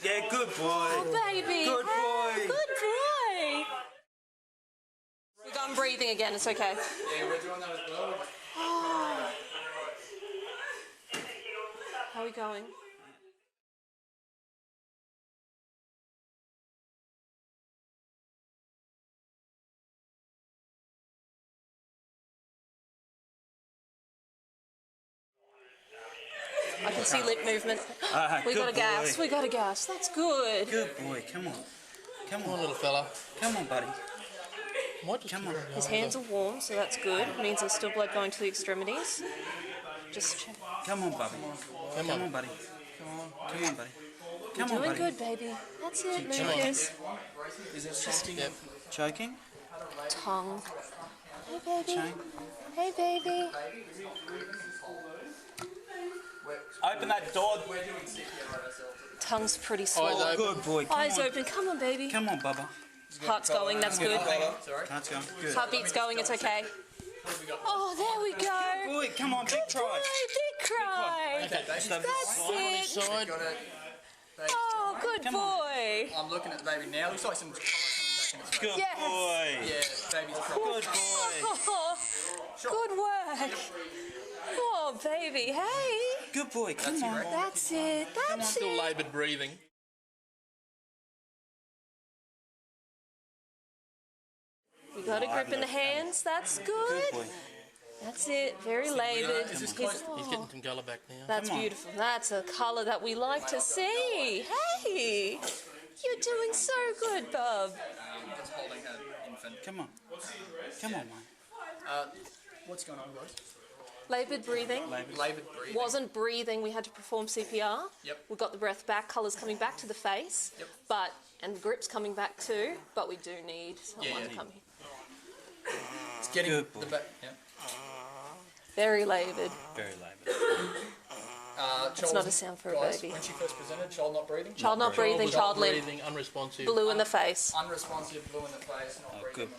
Yeah, good boy. Oh, baby. Good Hey, boy. good boy. We're going breathing again. It's okay. Yeah, we're doing that as well. How are we going? I can see lip movement. We got a gas. boy. We got a gas. That's good. Good boy. Come on. Come Come on, on. little fella. Come on, buddy. Might just Come on. His hands are warm, so that's good. It means there's still blood going to the extremities. Just check. Come on, buddy. Come on, buddy. Come on, buddy. Come on, Doing buddy. good, baby. That's it, Come on. Lucas. Is it shifting? Yep. Choking? Tongue. Hey, baby. Shane? Hey, baby. Open that door. Tongue's pretty Eyes swollen. open. Good boy. Come Eyes on. open. Come on, baby. Come on, Bubba. Heart's going. That's good. Heart's going. Good. Heartbeat's going. It's okay. Oh, there we go. Boy, come on, big try. Boy, big cry. Okay, Just over That's the it. side. Oh, good Come on. boy. I'm looking at the baby now. Looks like some colour coming back in his face. Good Yes. boy. Yeah, baby's proper. Good boy. Oh, good work. Oh, baby. Hey. Good boy. Come on. That's it. That's Still it. laboured breathing. We got a grip in the hands. That's Good good. boy. That's it. Very laboured. Is this He's- close? He's getting some colour back now. That's Come on. beautiful. That's a colour that we like to see. Hey, you're doing so good, Bub. Just holding her infant. Come on. Come on, mate. What's going on, guys? Laboured breathing. Laboured breathing. Wasn't breathing. We had to perform CPR. Yep. We got the breath back. Colours coming back to the face. Yep. But and grips coming back too. But we do need someone Yeah, to yeah. come here. It's getting Good boy. the back. Yeah. Very laboured. Very laboured. That's not a sound for a guys, baby. When she first presented, child not breathing. Child not breathing. was Child limp. breathing, unresponsive. Blue in the face. Unresponsive, blue in the face, not breathing. Good.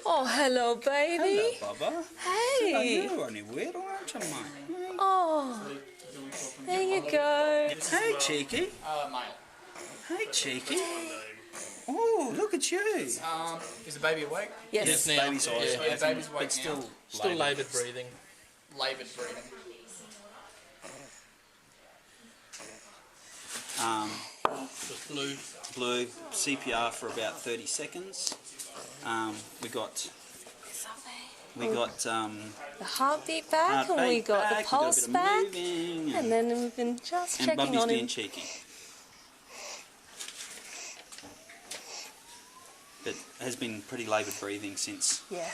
Oh, hello, baby. Hello, Bubba. Hey. You're only weird, aren't you, mate? Oh, there you go. Hey, cheeky. Male. Hey, cheeky. Oh, look at you. Is the baby awake? Yes. Yes, now. Baby's eyes Yeah. Yeah, open, baby's awake but still now. Still laboured breathing. Laboured breathing. Just blue. Blue CPR for about 30 seconds. We got The heartbeat back, and we heartbeat got back, the pulse we got a bit of back, moving, and then we've been just and checking Bubby's on being him. cheeky. But has been pretty laboured breathing since Yeah,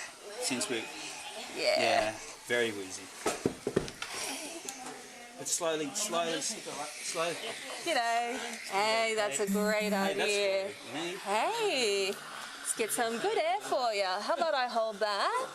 we yeah. yeah, very wheezy. But slowly. G'day. Hey, that's a great idea. Me. Hey, let's get some good air for you. How about I hold that?